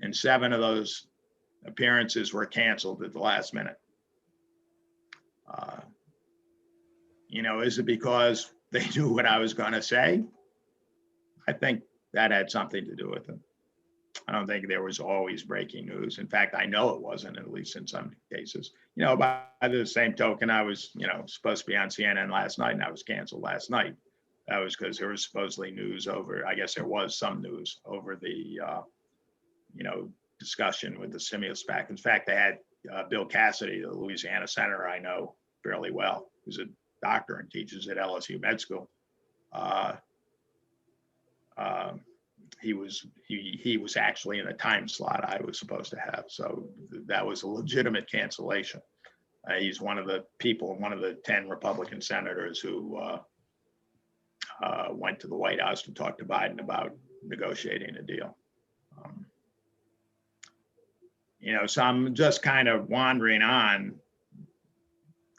and 7 of those appearances were canceled at the last minute. Is it because they knew what I was going to say? I think that had something to do with it. I don't think there was always breaking news. In fact, I know it wasn't, at least in some cases. By the same token, I was, supposed to be on CNN last night, and I was canceled last night. That was because there was supposedly news over, I guess there was some news over the, discussion with the stimulus package. In fact, they had Bill Cassidy, the Louisiana senator I know fairly well, who's a doctor and teaches at LSU Med School. He was actually in the time slot I was supposed to have, so that was a legitimate cancellation. He's one of the 10 Republican senators who went to the White House to talk to Biden about negotiating a deal. So I'm just kind of wandering on,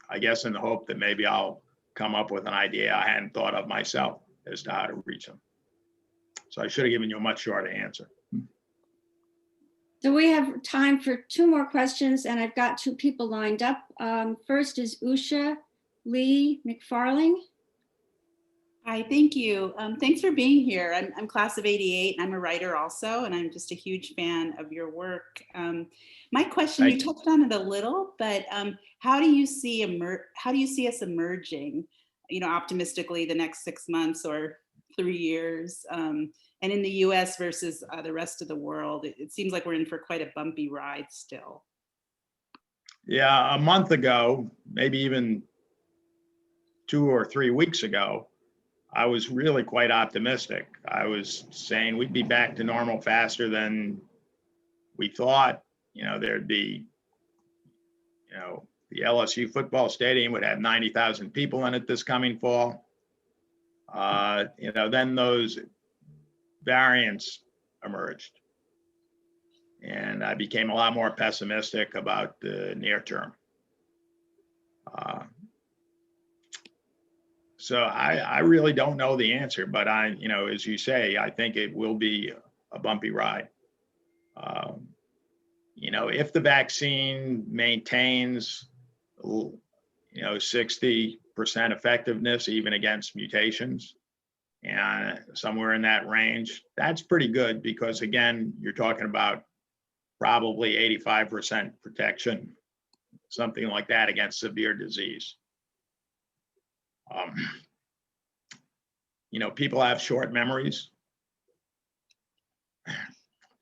I guess, in the hope that maybe I'll come up with an idea I hadn't thought of myself as to how to reach them. So I should have given you a much shorter answer. So we have time for 2 more questions, and I've got 2 people lined up. First is Usha Lee Mcfarlane. Hi, thank you. Thanks for being here. I'm class of '88, and I'm a writer also, and I'm just a huge fan of your work. My question, you touched on it a little, but how do you see us emerging, optimistically the next 6 months or 3 years, and in the US versus the rest of the world? It seems like we're in for quite a bumpy ride still. Yeah, a month ago, maybe even 2 or 3 weeks ago, I was really quite optimistic. I was saying we'd be back to normal faster than we thought. There'd be, the LSU football stadium would have 90,000 people in it this coming fall. Then those variants emerged, and I became a lot more pessimistic about the near term. So I really don't know the answer, but as you say, I think it will be a bumpy ride. If the vaccine maintains, 60% effectiveness, even against mutations, and somewhere in that range, that's pretty good, because again, you're talking about probably 85% protection, something like that, against severe disease. People have short memories.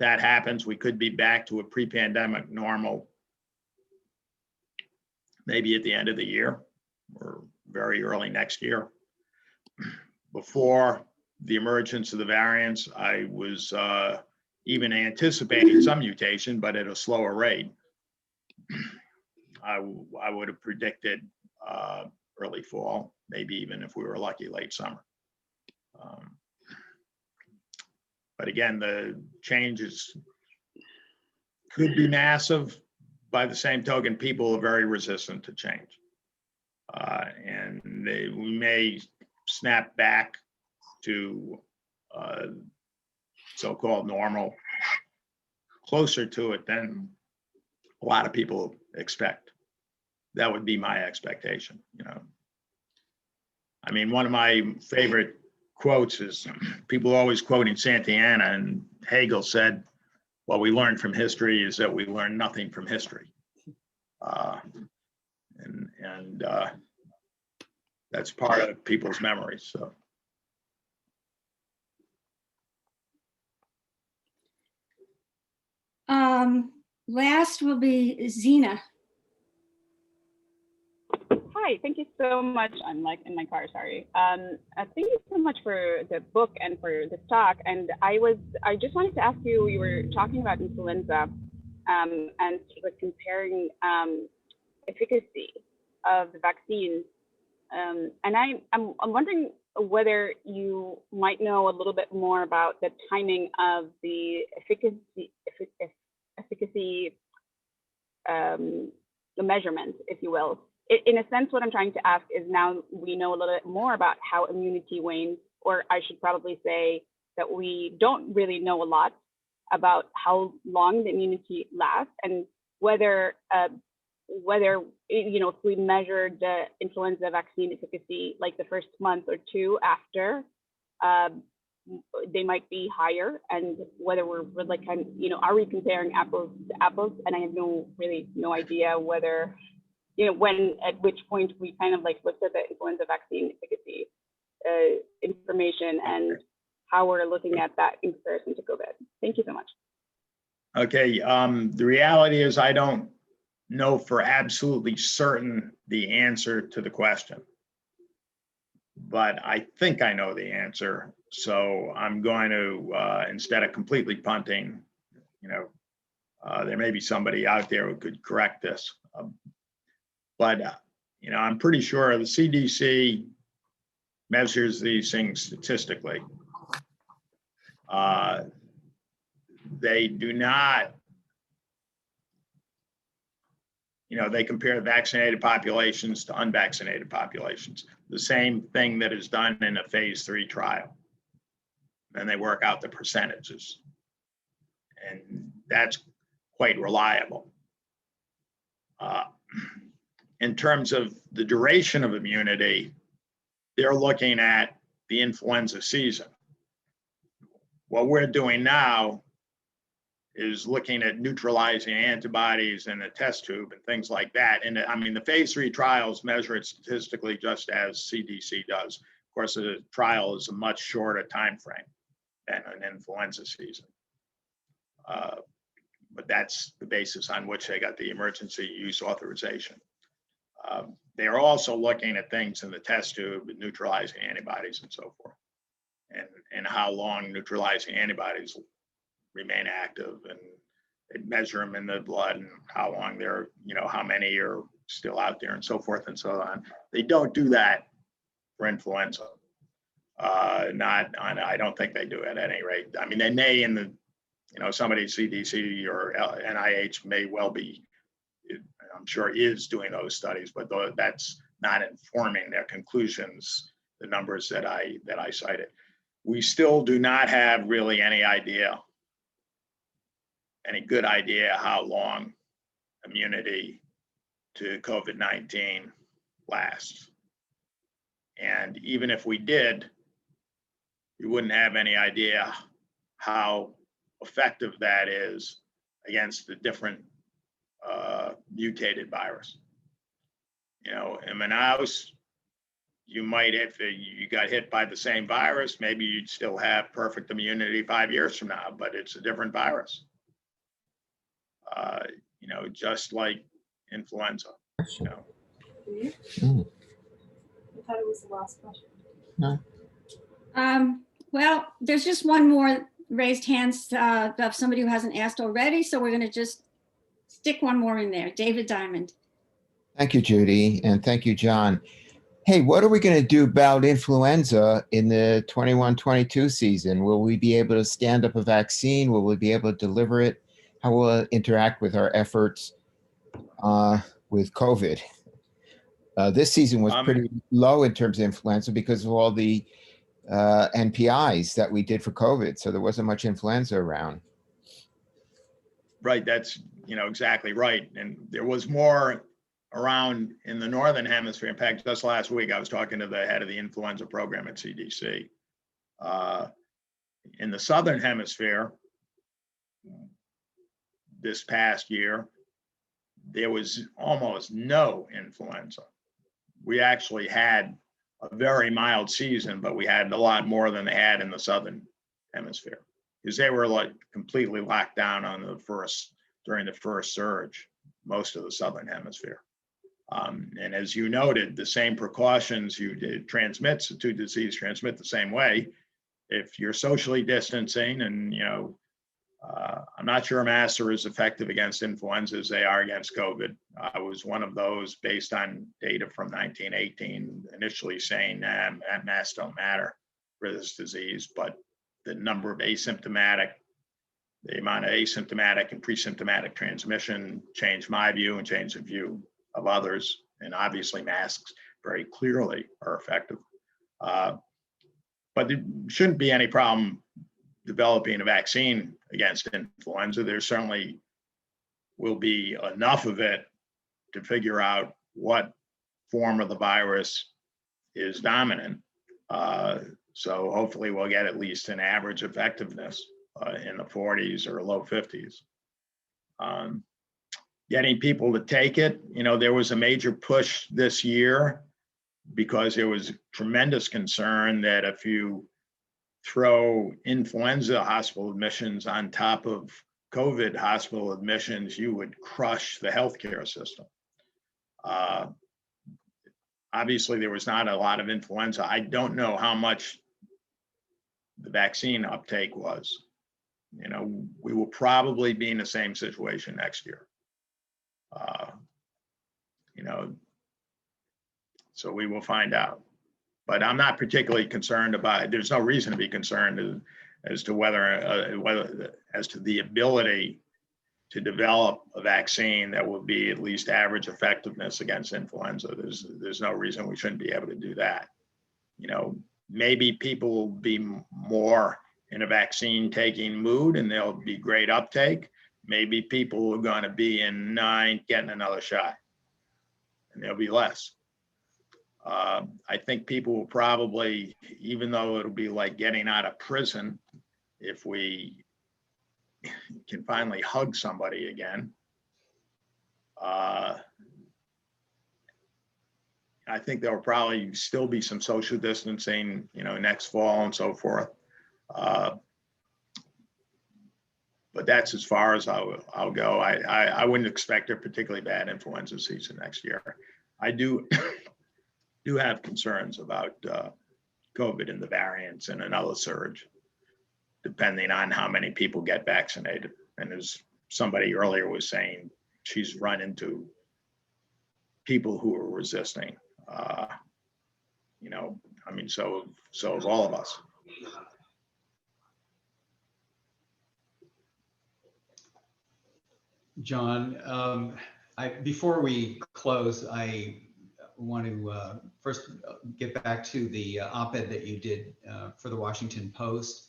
That happens. We could be back to a pre-pandemic normal maybe at the end of the year or very early next year. Before the emergence of the variants, I was even anticipating some mutation, but at a slower rate. I would have predicted early fall, maybe even if we were lucky, late summer. But again, the changes could be massive. By the same token, people are very resistant to change. And we may snap back to so-called normal closer to it than a lot of people expect. That would be my expectation, I mean, one of my favorite quotes is people always quoting Santayana, and Hegel said, what we learn from history is that we learn nothing from history. And that's part of people's memories. So. Last will be Zena. Hi, thank you so much. I'm like in my car, sorry. Thank you so much for the book and for this talk. And I just wanted to ask you, you were talking about influenza and sort of comparing efficacy of the vaccine. And I'm wondering whether you might know a little bit more about the timing of the efficacy the measurement, if you will. In a sense, what I'm trying to ask is, now we know a little bit more about how immunity wanes, or I should probably say that we don't really know a lot about how long the immunity lasts, and whether if we measured the influenza vaccine efficacy like the first month or two after, they might be higher, and whether we're like are we comparing apples to apples? And I have no idea whether when at which point we kind of like looked at the influenza vaccine efficacy information and how we're looking at that in comparison to COVID. Thank you so much. Okay, the reality is I don't know for absolutely certain the answer to the question, but I think I know the answer. So I'm going to, instead of completely punting, there may be somebody out there who could correct this. But I'm pretty sure the CDC measures these things statistically. They do not, they compare vaccinated populations to unvaccinated populations. The same thing that is done in a phase 3 trial. And they work out the percentages. And that's quite reliable. In terms of the duration of immunity, they're looking at the influenza season. What we're doing now is looking at neutralizing antibodies in a test tube and things like that. And I mean, the phase 3 trials measure it statistically just as CDC does. Of course, the trial is a much shorter time frame than an influenza season. But that's the basis on which they got the emergency use authorization. They are also looking at things in the test tube, neutralizing antibodies and so forth, and how long neutralizing antibodies remain active, and they measure them in the blood and how long they're, how many are still out there and so forth and so on. They don't do that for influenza. I don't think they do it at any rate. I mean, they may in the, somebody CDC or NIH may well be, I'm sure is doing those studies, but that's not informing their conclusions, the numbers that I cited. We still do not have really any good idea how long immunity to COVID-19 lasts. And even if we did, we wouldn't have any idea how effective that is against the different mutated virus. In a mouse, you might, if you got hit by the same virus, maybe you'd still have perfect immunity 5 years from now, but it's a different virus. Just like influenza. I thought it was the last question. No. Well, there's just one more raised hands of somebody who hasn't asked already, so we're going to just stick one more in there. David Diamond. Thank you, Judy, and thank you, John. Hey, what are we going to do about influenza in the 21-22 season? Will we be able to stand up a vaccine? Will we be able to deliver it? How will it interact with our efforts with COVID? This season was pretty low in terms of influenza because of all the NPIs that we did for COVID. So there wasn't much influenza around. Right, that's exactly right. And there was more around in the Northern Hemisphere. In fact, just last week, I was talking to the head of the influenza program at CDC. In the Southern Hemisphere, this past year, there was almost no influenza. We actually had a very mild season, but we had a lot more than they had in the Southern Hemisphere because they were like completely locked down on during the first surge, most of the Southern Hemisphere. And as you noted, the same precautions transmit the same way. If you're socially distancing and, I'm not sure masks are as effective against influenza as they are against COVID. I was one of those based on data from 1918, initially saying that masks don't matter for this disease, but the number of the amount of asymptomatic and pre-symptomatic transmission changed my view and changed the view of others. And obviously masks very clearly are effective. But there shouldn't be any problem developing a vaccine against influenza. There certainly will be enough of it to figure out what form of the virus is dominant. So hopefully we'll get at least an average effectiveness in the 40s or low 50s. Getting people to take it, there was a major push this year because there was tremendous concern that if you throw influenza hospital admissions on top of COVID hospital admissions, you would crush the healthcare system. Obviously, there was not a lot of influenza. I don't know how much the vaccine uptake was. We will probably be in the same situation next year. So we will find out. But I'm not particularly concerned about it. There's no reason to be concerned as to as to the ability to develop a vaccine that will be at least average effectiveness against influenza. There's no reason we shouldn't be able to do that. Maybe people will be more in a vaccine taking mood and there'll be great uptake. Maybe people are going to be in getting another shot, and there'll be less. I think people will probably, even though it'll be like getting out of prison, if we can finally hug somebody again, I think there will probably still be some social distancing, next fall and so forth. But that's as far as I'll go. I wouldn't expect a particularly bad influenza season next year. I do have concerns about COVID and the variants and another surge, depending on how many people get vaccinated. And as somebody earlier was saying, she's run into people who are resisting. So have all of us. John, before we close, I want to first get back to the op-ed that you did for the Washington Post.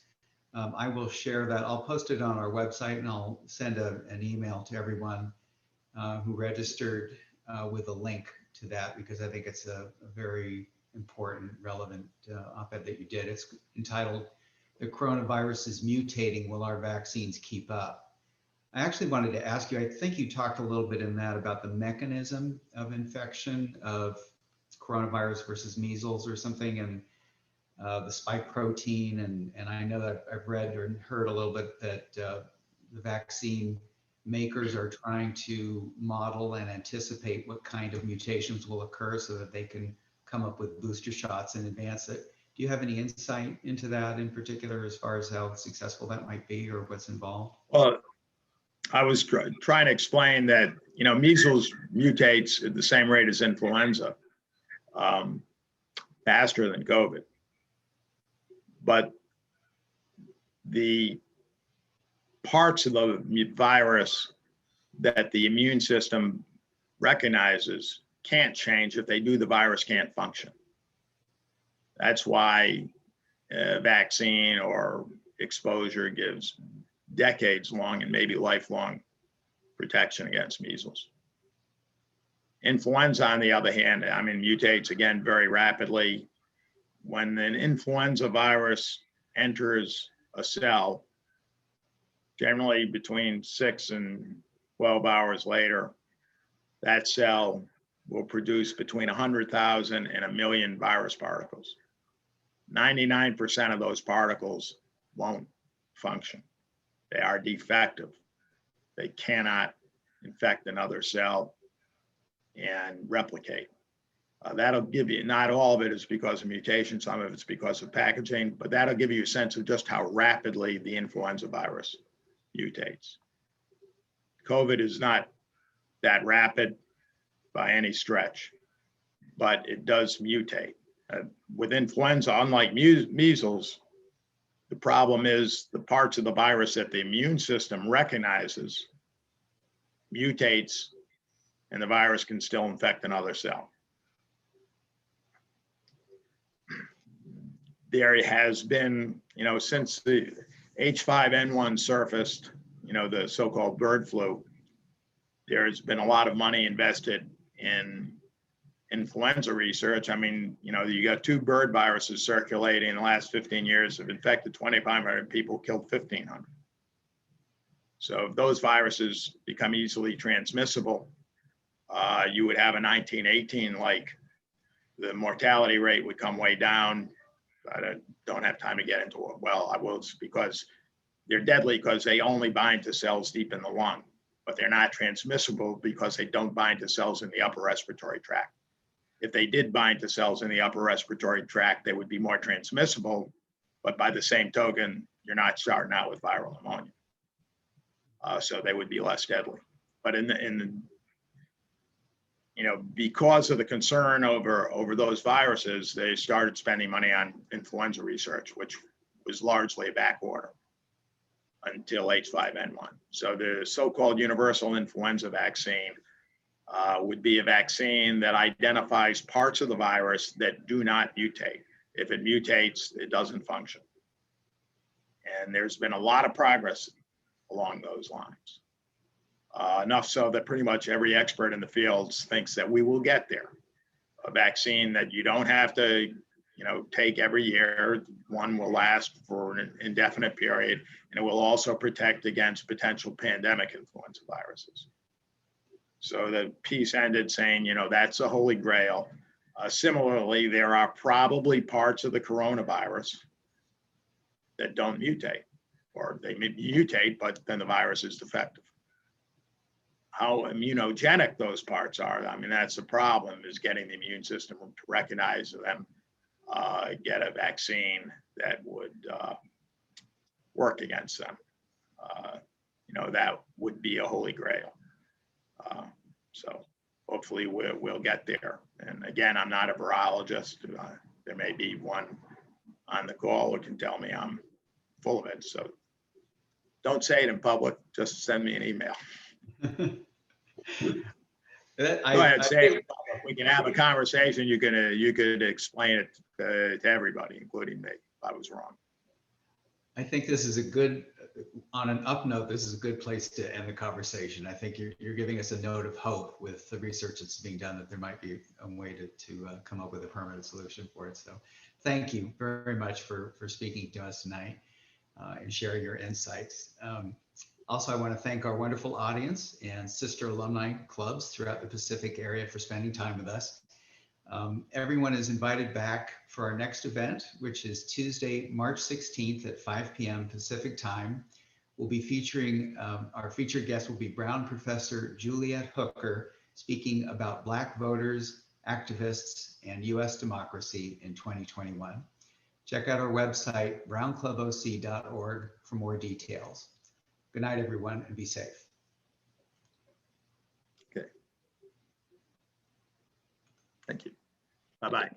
I will share that. I'll post it on our website, and I'll send an email to everyone who registered with a link to that, because I think it's a very important, relevant op-ed that you did. It's entitled, "The Coronavirus is Mutating. Will Our Vaccines Keep Up?" I actually wanted to ask you, I think you talked a little bit in that about the mechanism of infection of coronavirus versus measles or something, and the spike protein. And I know that I've read or heard a little bit that the vaccine makers are trying to model and anticipate what kind of mutations will occur so that they can come up with booster shots in advance. Do you have any insight into that in particular, as far as how successful that might be or what's involved? Well, I was trying to explain that, measles mutates at the same rate as influenza, faster than COVID. But the parts of the virus that the immune system recognizes can't change. If they do, the virus can't function. That's why a vaccine or exposure gives decades-long and maybe lifelong protection against measles. Influenza, on the other hand, mutates again very rapidly. When an influenza virus enters a cell, generally between 6 and 12 hours later, that cell will produce between 100,000 and 1 million virus particles. 99% of those particles won't function. They are defective. They cannot infect another cell. and replicate. That'll give you, not all of it is because of mutation, some of it's because of packaging, but that'll give you a sense of just how rapidly the influenza virus mutates. COVID is not that rapid by any stretch, but it does mutate. With influenza, unlike measles, the problem is the parts of the virus that the immune system recognizes mutates, and the virus can still infect another cell. There has been, since the H5N1 surfaced, the so-called bird flu, there's been a lot of money invested in influenza research. I mean, you got 2 bird viruses circulating in the last 15 years, have infected 2,500 people, killed 1,500. So if those viruses become easily transmissible, you would have a 1918, like the mortality rate would come way down. I don't have time to get into it. Well, I will, because they're deadly because they only bind to cells deep in the lung, but they're not transmissible because they don't bind to cells in the upper respiratory tract. If they did bind to cells in the upper respiratory tract, they would be more transmissible, but by the same token, you're not starting out with viral pneumonia. So they would be less deadly. But because of the concern over those viruses, they started spending money on influenza research, which was largely a back order until H5N1. So the so-called universal influenza vaccine would be a vaccine that identifies parts of the virus that do not mutate. If it mutates, it doesn't function. And there's been a lot of progress along those lines. Enough so that pretty much every expert in the field thinks that we will get there. A vaccine that you don't have to, take every year. One will last for an indefinite period, and it will also protect against potential pandemic influenza viruses. So the piece ended saying, that's a holy grail. Similarly, there are probably parts of the coronavirus that don't mutate, or they mutate, but then the virus is defective. How immunogenic those parts are, I mean, that's the problem, is getting the immune system to recognize them, get a vaccine that would work against them. That would be a holy grail. So hopefully we'll get there. And again, I'm not a virologist. There may be one on the call who can tell me I'm full of it. So don't say it in public, just send me an email. Go ahead, say it. We can have a conversation. You could explain it to everybody, including me, if I was wrong. I think this is a good, on an up note, this is a good place to end the conversation. I think you're giving us a note of hope with the research that's being done, that there might be a way to come up with a permanent solution for it. So thank you very much for speaking to us tonight and sharing your insights. Also, I want to thank our wonderful audience and sister alumni clubs throughout the Pacific area for spending time with us. Everyone is invited back for our next event, which is Tuesday, March 16th at 5 p.m. Pacific time. We'll be featuring, our featured guest will be Brown professor Juliet Hooker, speaking about Black voters, activists, and U.S. democracy in 2021. Check out our website, browncluboc.org, for more details. Good night, everyone, and be safe. Okay. Thank you. Bye-bye.